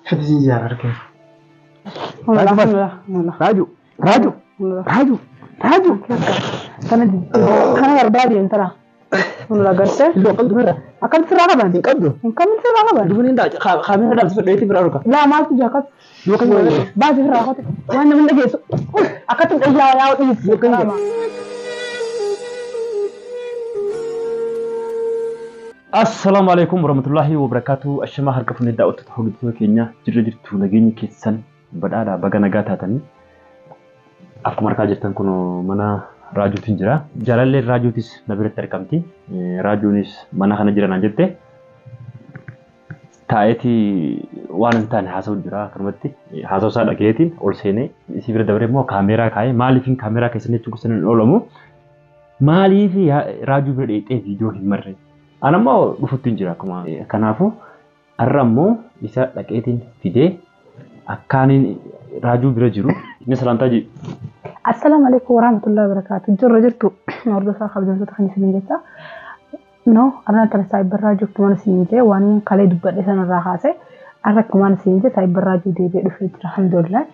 Fedhi ziyarar ke. Raju. Kana barbadi entara. Unulah garte. Lo qaldu mara. Akan seraga bandi. Qaldu. Kamu seraga bandi. Dubun inda khamira dal fedhi tibra ruka. La ma tu jakat. Lo kan wala. Badi seraga. Wana min dage su. Akatu ya ya wadi. Lo kan. Assalamu alaikum warahmatullahi wabarakatuh. Ashama harka funni da'watu hoggantoota keenya jirtu nageenyi keessan badhaadha baga nagaa taatanii. Akkuma argaa jirtan kun mana raajootiin jira. Jaalallee raajootis na biratti argamti. Raajoonis mana kana jiran jette. Taa'eeti waan hin taane haasa'u jira akkanumatti. Haasa'u isaa dhageetiin ol seenee isii bira dabaree immoo kaameeraa kaa'ee maaliifin kaameeraa keessan jechuun kusan hin oolamu. Maaliif raajoo bira dheexee viidiyoo hin marre. Ana mau dhufuutiin jira akkuma kanaafu har'a immoo isa dhaqeetiin fidee akkaaniin raajoo bira jiru inni salaantaa jiru. Assalamu alaikum warahmatullahi wabarakatuh. Jirtu hordofaa kabajamtoota kan isin jetta. No, ana tan cyber raajoo kuma isin jee waan kalee dubbadhe sanarraa kaase har'a kuma isin jee cyber raajoo deebi'ee dhufee jira alhamdulillah.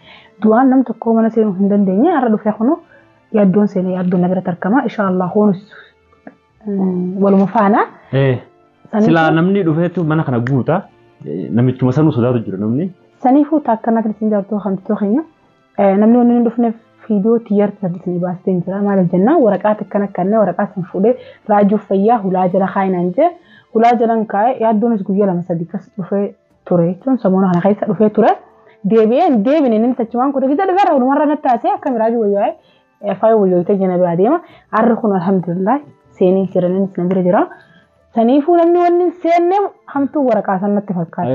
Du'aan nam tokko mana seenuu hin dandeenye har'a dhufee kunu yaaddoon seenee yaaddoon na bira tarkama inshallah hoonus waluma faana. Sila namni dhufeetu mana kana guuta namichuma sanuu sodaatu jira namni. Saniifuu taakkanaa kan isin jaartuu hamtuu keenya namni wanni hin dhufneef viidiyoo tiyyarti saddeetanii baasteen jira maaliif jennaan waraqaa akkana kanneen waraqaa san fuudhee raajoo fayyaa hulaa jala kaayinaan jee hulaa jalan kaa'ee yaaddoonis guyyaa lama sadii kas dhufee ture jechuun sammuna kana keessa dhufee ture deebi'een deebine inni tachumaan kun gisa dhufeerra walumarra nattaasee akkami raajoo wayyaa'ee faayoo wayyooyitee jena biraa deema harri kun alhamdulillah seenii jiranis na bira jira. Saniifuu namni wanni seenne hamtuu waraqaa sanatti fakkaatti.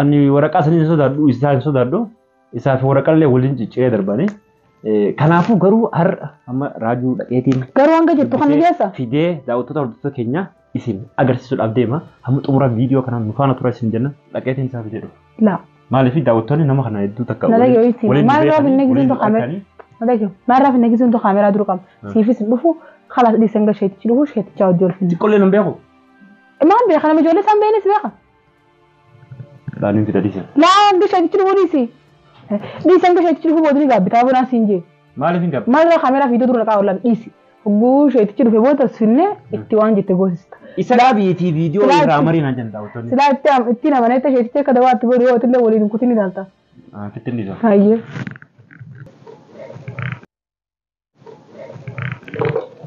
Ani waraqaa sanii sodaadhu isaan sodaadhu isaaf waraqaalee waliin cicciree darbanii kanaafuu garuu har'a amma raajoo dhaqeetiin garuu hanga jettu kan geessa fidee daawwattoota hordoftoota keenya isin agarsiisuudhaaf deema hamma xumura viidiyoo kanaan nufaana tura isin jenna dhaqeetiin isaa fidee dhufu. La maaliif daawwattoonni nama kana hedduu takka waliin maal raafin negisiin to kaameraa maal raafin negisiin to kaameraa duru qaba siifis dhufu خلاص دي سنجل شيء تشيله شيء تجاوز جول فين تقول لنا بياخو ما عندي خلنا مجولة سام بيني سباقة لا نمشي تديسي لا عندي شيء تشيله وديسي دي سنجل شيء تشيله بودري قاب بتابو ناس ينجي ما لي فين قاب ما لا كاميرا فيديو دور لقاه ولا إيسي هو شيء تشيله في بوتر سنة اكتوان جت جوز إسلا بيتي فيديو رامري نجند داوتوني سلا اتنا من أنت شيء تشيله كدوات تقول يو تلا ولي نكتني دالتا كتني ده هاي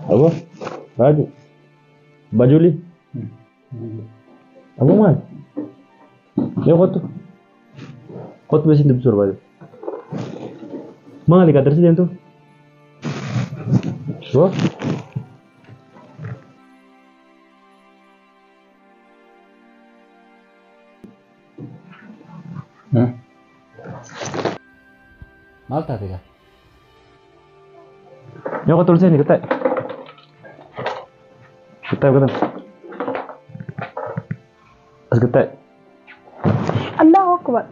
أبو راجو بجولي أبو مال ليه خط بس إنت بسرعة بعد ما عليك أدرس لي أنتو شو مال تاتيكا يا خط لساني كتاي كتاي كده بس كتاي الله أكبر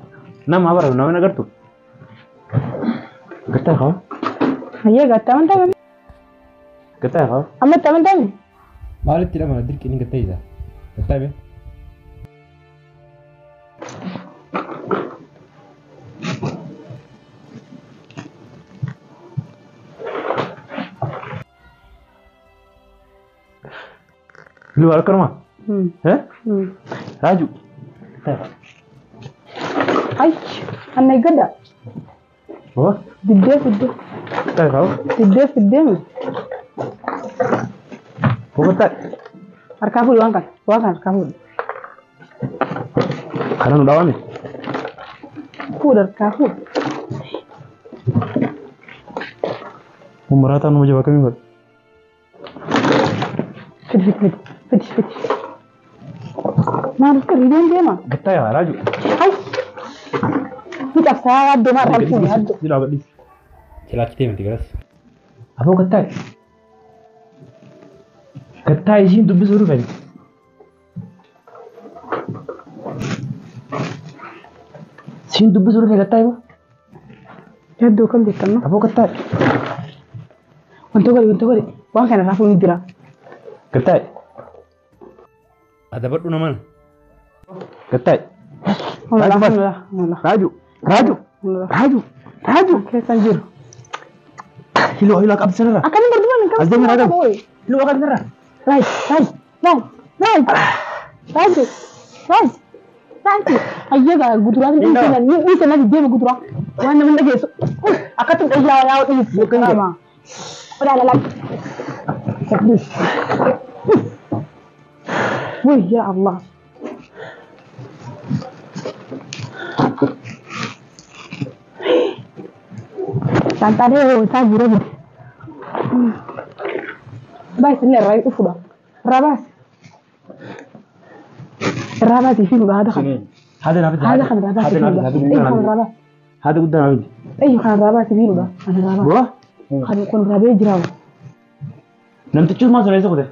نعم عبارة نعم أنا قرطو كتاي خا هي قطع من تامن كتاي خا أما تامن تامن ما قلت لي ما أدرك إني كتاي ذا كتاي بيه lu al kerma Raju ay anna gada oh didde tay kau didde Pokoknya arkafu wangkan arkafu karena udah nih pudar kafu umratan mau coba kami buat فتش ما أذكر اليوم ديما قلت يا راجل هاي أنت أفسها عبد ما تعرفين عبد لا بدي سلا كتير من تجلس أبو قلت يجين دب زورو فين سين دب زورو فين قلت يا جدو كم دكتور أبو قلت وانتو قولي وان كان رافو يدرا قلت ada berdua nama. Ketai. Raaju. Keessan jiru. Hiloo qabsirra. Akkamiin barbaadame kan As deemaa raagamu. Hiloo qabsirra. Raaj. Ayyaga guduraa ni isa na deema guduraa. Waan namni dhageessu. Akkatti dhayyaa yaa dhiyeessu. Kama. Odaa lalaa. Wai ya Allah. Tantare ta jiro bi. Bai sille rai ufuda. Rabas في هذا خن هذا خن رابط هذا قدام عندي ايوه خن رابط في هذا انا رابط خن يكون رابط جراو نمت تشوف ما سوى يسوي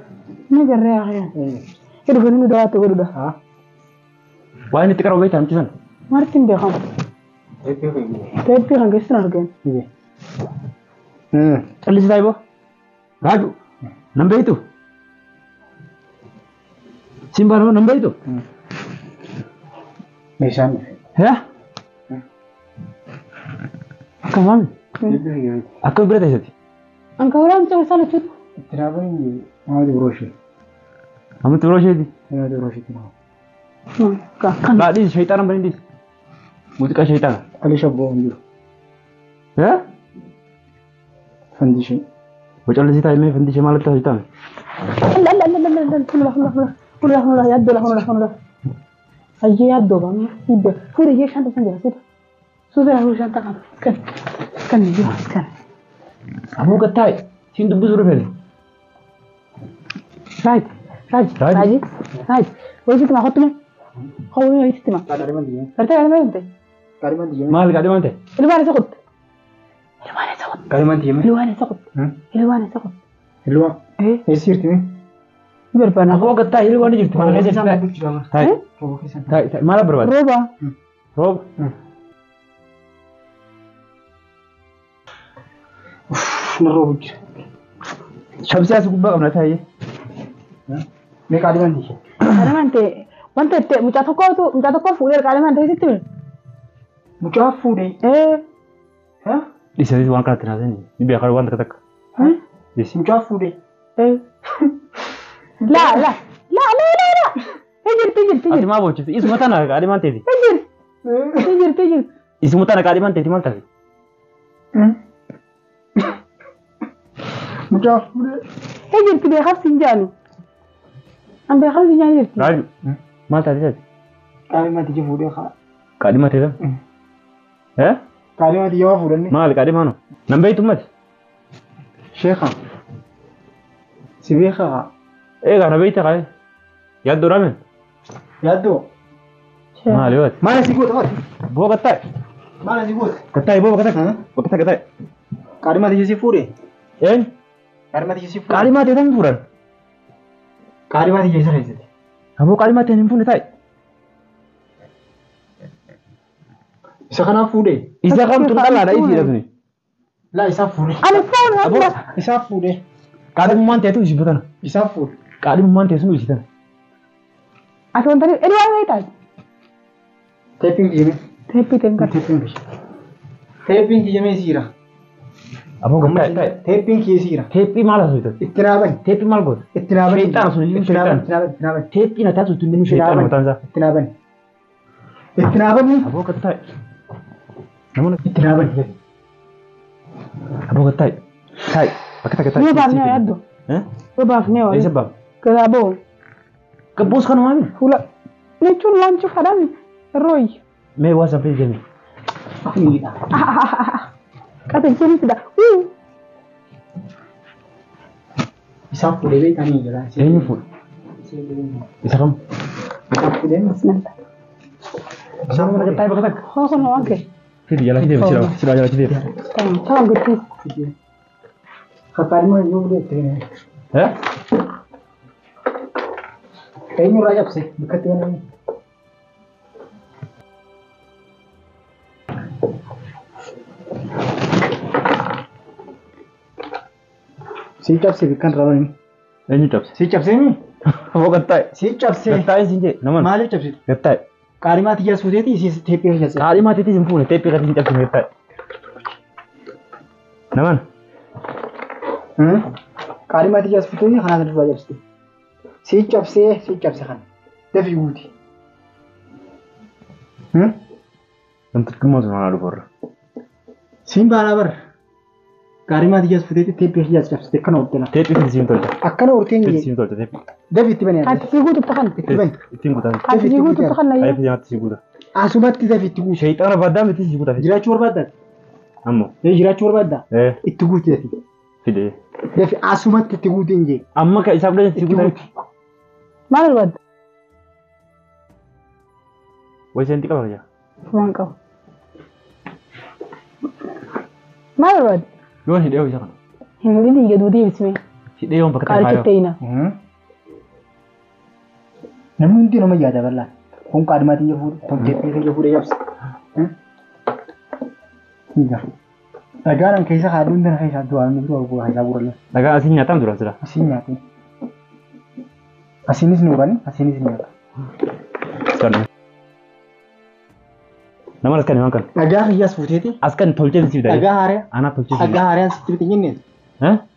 ما جرى يا اخي كده بنو ده تقول ده ها وين تقرأ بيت أنت شن مارتين بيخام بيخام كيسنا رجعين اللي سايبه راجو نمبيتو Simbaro nambah itu? Misalnya. Ya? Kapan? Aku berada di sini. Angka orang cakap salah cuci. Kenapa ini? Mau diurusin. Kamu diurusin? Mau diurusin mau. Kan? Nggak di syaitan apa ini? Musik syaitan. Ali Shabbo dulu. Ya? Fandisi. Bocor di situ ini fandisi malah tahu syaitan. Allah ya Allah aje ya do bam ibe fure ye shanta sanja sudah harus shanta kan jelas kan kamu ketai sing debu suruh beli Raj wajib itu makot tuh kau ini itu mah Kari mandi ya mal kari mandi luar sakut Esir timi berbana aku ketai lu mana jitu mana aja tai malah berapa rob Nerobut. Shabsia sukuba kamna tai Me kari mandi wante te mutatoka fuler kaliman te situ Mucha fude. Ha? di sini uang kertas ni ni biar kalau uang terketak di sini Mucha fude. لا تجر Ati mau cuci isu mata nak ada mantai di تجر isu mata nak ada mantai di mana Mucha fude. تجر كده خمس فنجان أنا بخمس فنجان جرت Raju mata di sini Kari mandi je fude kha. kadi mati dah Kari mandi jawa fude ni. mal kadi mana nambah itu mat Sheikha. Sibikha. karena beta kaya ya doramen Yado. mal lewat Mana sigut awat? bawa ketai Mana sigut? ketai bawa ketai Kari mandi je fude. Kari Kari mandi je fude. mati dah puran Kari mandi je sare sare. kamu kari mati ni pun ketai Sakana fude. isa kamu tu kalah ada isi dah ni La isa fude. أنا فون Isa fude. kadi mantai itu isi betul Isa fude. kadi mantai itu isi dah أشوف ترى إيه وين يتاج Taping je me. تبي تنكر Taping je me sira. apa ketai Taping je sira. tepi malah itu Ittinaban. tepi mal god Ittinaban. Syaitan sudah ini syaitan. Ittinaban. tepi na tasu tu ni syaitan matanza Ittinaban. Ittinaban ni. apa ketai namun Ittinaban. apa ketai pakai ketai نيو بام نيو يدو بام نيو ايه sebab كذا بو kebos kan mami ولا نشوف لانشوف حرامي روي mewah sampai jam kata jadi sudah Isa fude be tani jala. ini full bisa kamu Isa fude. bismillah Isa fude. ketai خلاص انا اوكي sini jalan sini jalan sini تمام تمام قلت Khatari mo yung ulit eh. ya Kayo yung rayap sih. Dekat yan. Si chap sih kan rawan. ini cap Si chap sih ni. apa ketai Si chap sih. ketai sini namun Mali chap sih. ketai Qaalimaa tiyyaas fuuteeti isiis teephee keessa. Qaalimaa tiitis hin fuune teephee gadi hin cabsine jetta'e. Naman. Qaalimaa tiyyaas fuuteeti kanaa kan duraa cabsite. Si cabse kan. Dafii guuti. Namti dhimma osoo naa dhufu irra. Siin baanaa bara. Qaalimaa tiyyaas fuuteeti teephee keessa cabsite akkana urteela. Teephee fi siin tolcha. Akkana urteen Teephee jee. siin tolcha teephee. Dafii itti banee. Ati si guututti kan. Itti bani. Ittiin guutan. Ati si guututti kan na Ayif yoo. nyaatti si guuta. Asumatti dafii itti guuti. Shayxaana baddaa miti si guuta. Jiraachuu barbaaddaa? Ammoo. Jiraachuu barbaaddaa? Itti guuti dafii. Fidee. Dafii asumatti itti guuti hin jee. Amma ka isaaf dhajan si guuta. Maal barbaadda? Wayisa inti qaba jaa. Waan qabu. Maal barbaadda? Yoon hidhee hojii kana. Hin dhidhii gaduu deebisme. Hidhee yoon bakka Qaalichi ta'ina. Namni hundi nama yaada bal'aa. Kun qaalimaa tiyya fuudhe, kun teephee tiyya fuudhe cabse. Hiika. Dhagaan keessa haaduun dana keessa du'aa inni dura bu'aa isaa gurra. Dhagaa asiin nyaataan dura jira. Asiin nyaate. Asiinis ni urani, asiinis ni nyaata. Sana. Nama askan waan kan. Dhagaa kiyyaas fuuteeti. Askan tolcheen si bidaaye. Dhagaa haaree. Ana tolcheen. Dhagaa haareen sitti bitin jenne.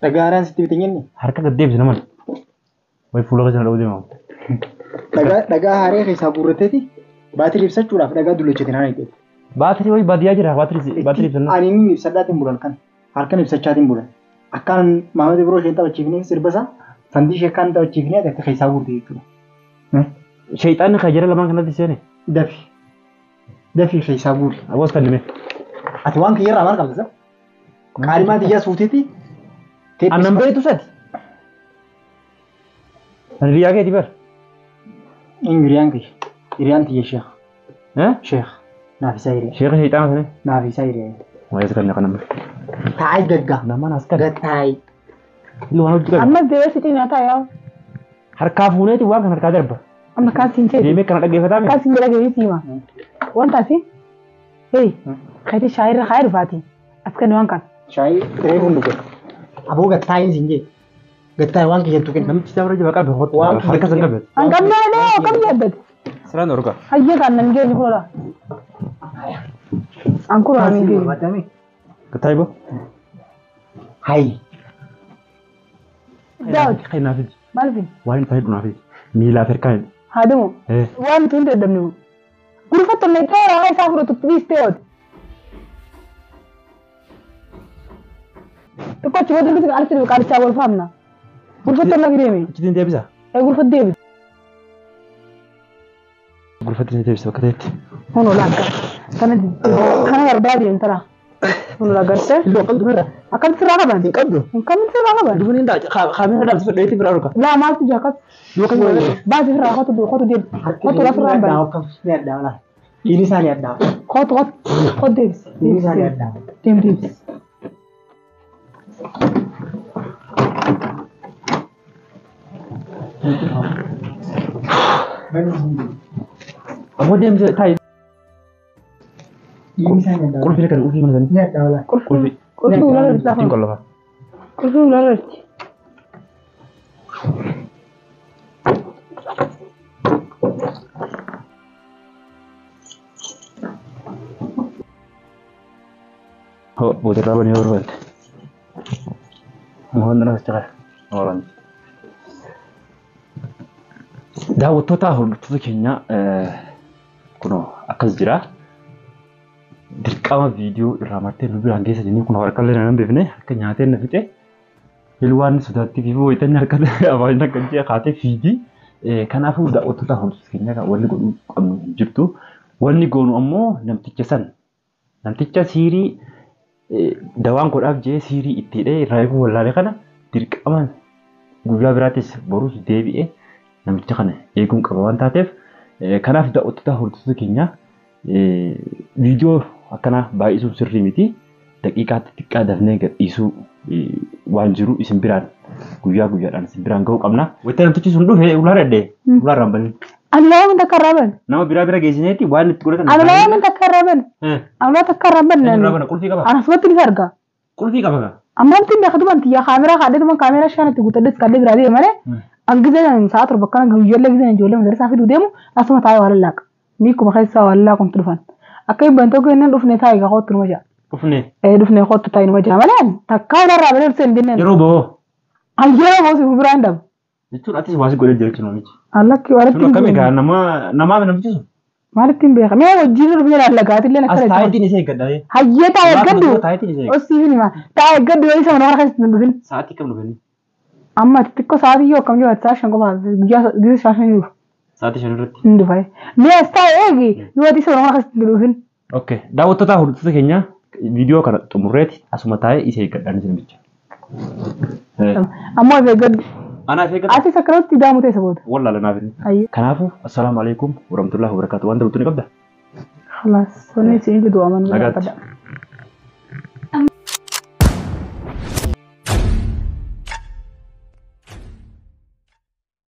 Dhagaa haareen sitti bitin jenne. Harka gad deebisi naman. Way fuula keessa dha'uu deemamu. Dhagaa haaree keessaa guurrateeti. Baatirii ibsachuudhaaf dhagaa dullachate naan eeggate. Baatirii way baadiyyaa jira baatirii ibsannu. Ani inni ibsadhaatiin bulan kan. Harkaan ibsachaatiin bulan. Akkaan Maamad Biroo isheen taphachiifnee sirba isaa fandii ishee akkaan taphachiifnee akka keessaa guurte jechuudha. Shayxaanni kan jira lamaan kanatti seene. Dafii keessaa guurte. Aboos kan dhime. Ati waan kiyyarraa maal qabda? Qaalimaa tiyyaas fuuteeti. Annan beektu sadi. Ani riyaa keeti bar. Hiriyaan kiyya. Hiriyaan tiyya sheekh. Sheekh. Naaf isaa hiriyaa. Sheekha shayxaana sani. Naaf isaa hiriyaa. Wayisa kan nama. Taa'ee gaggaa. Namaan as kan. Gattaa'ee. Illu waan hojii qabu. Ammas deebee sitii nyaataa yaa. Harkaa fuuneeti waan kan harkaa darba. Amma kaasiin ta'e. Deemee kana dhaggeeffataa mi? Kaasiin jala gahee siima. Wanta asi. Hei. Kayti shaayirra haa dhufaati. Askan waan kan. Shaayii reefu hundu godha. Aboo gattaa'een siin jee. Gattaa'ee waan kiyyattu kenna. Namichi isaa bira jaba qabe harka san qabe. An qabnaa dee kam yaaddate. Siraan orga. Hayyee kan nan geenye kula. An kura an geenye. Gattaa'ee boo. Hayi. Daawit. Kai naafis. Maal fi? Waan inni fayyadu naafis. Miilaaf hirkaan. Haadamo. Waan tun dedamne. Gurfa tonne toora haa isaa fudhatu please ta'ooti. Tokko achi wajjin bitin alatti qaadichaa wal faamna. Gurfa tonne gideeme. Achitiin deebisa. Gurfa deebi. Gurfattiin deebisa bakka ta'etti. Hono laakka. Kana barbaade intara. Hono laagarte. Illu akkam dubara. Akkam sirraa qaban. Hin qabdu. Kam sirraa qaban. Dubni indaa kaamera dhaabsifadha dheetii bira orga. Laa maaltu jaakas. Yookaan Baasi firraa kotu deebi. Kotu lafa irraa bari. Ini isaanii addaa. Kotu deebisi. Ini isaanii addaa. Deem deebisi. ammoo deemsa taa'e. Ini isaanii addaa. Qulfii kan qulfii mana sanii. Ni addaa wala. Qulfii. Qulfii ulaa irratti Ittiin lafa. qollafa. Qulfii ulaa irratti. Boodarraa banii yoo barbaadde. Mohoon nama jira. Mooran. Daawwattoota hordoftoota keenya kunoo akkas jira. Dirqama viidiyoo irraa martee nu biraan geessa jennee kun harka illee nan beekne akka nyaatee na fixe. Ilwaan sodaattii fi wayitanii harka afaan akka jee kaatee fiigi. Kanaafuu daawwattoota hordoftoota keenya kan wanni godhuu qabnu jirtu. Wanni goonu ammoo namticha san. Namticha siirii dawaan godhaaf jee siirii itti hidhee irraa eeguu wallaalee kana dirqamaan guyyaa biraattis boruus deebi'ee namicha kana eeguun qaba waan taateef kanaaf daawwattoota hordoftoota keenya viidiyoo akkanaa baay'isuun sirrii miti daqiiqaatti xiqqaa dafnee gadhiisuu waan jiru isin biraan guyyaa guyyaadhaan isin biraan ga'uu qabna. Wayita namtichi sun dhufe ulaa dhadhee ulaa irraan banee. Allah min takarraban. Nama biraa geessineeti waan itti godhatan. Allah min takarraban. Allah takarraban. Takarraban qulfii qaba. Anas watti ni arga. Qulfii qaba. Amma tin da khadman tiya kamera khade man kamera shanati gutadis kadde birade mare an gize nan saat ro bakkan guyyalle gize nan jolle madrasa fi dudemu asma taay wala laq. miikuma keessaa wallaa kuntu dhufan akka hibban tokko inni dhufne taa'e gaa kootu numa jaa Dhufne dhufne kootu taa'e numa jaa malee takkaa walirraa balee dhufsee hin jenneen yeroo ba'oo ayyaa moosi biraan dhabu jechuun atis waasi godhee jira jechuun namichi. allakki walitti Sun akkami gaa namaaf namtisu. maalitti hin beeka mee wajjin dhufne lallagaati illee As taayitiin ishee eeggadha. hayyee taa'e gaddu Taayitiin ishee eeggadha. osii hima taa'e gaddu yoo isa mana keessatti hin dhufin Sa'aatii kam dhufanii? amma xixiqqoo sa'aatii yoo akkam jiru saa shan qofa guyyaa gisa shaashan jiru Sa'aatii shan irratti. hin dhufa mee as taa'e eegi yoo isa mana keessatti hin dhufin Okay. Daawwattoota hordoftoota keenya viidiyoo kana xumurreeti asuma taa'ee ishee eeggadhaan isin bicha. ammoo eeggaddu Anaaf eeggadha. ati sakkaratti daamu ta'e saboota Wallaa lanaaf inni. hayyee Kanaafuu assalaamu alaikum warahmatullahi wabarakatuh waan dabaltu ni qabda. خلاص سوني سيجي دوا من Nagaatti. لا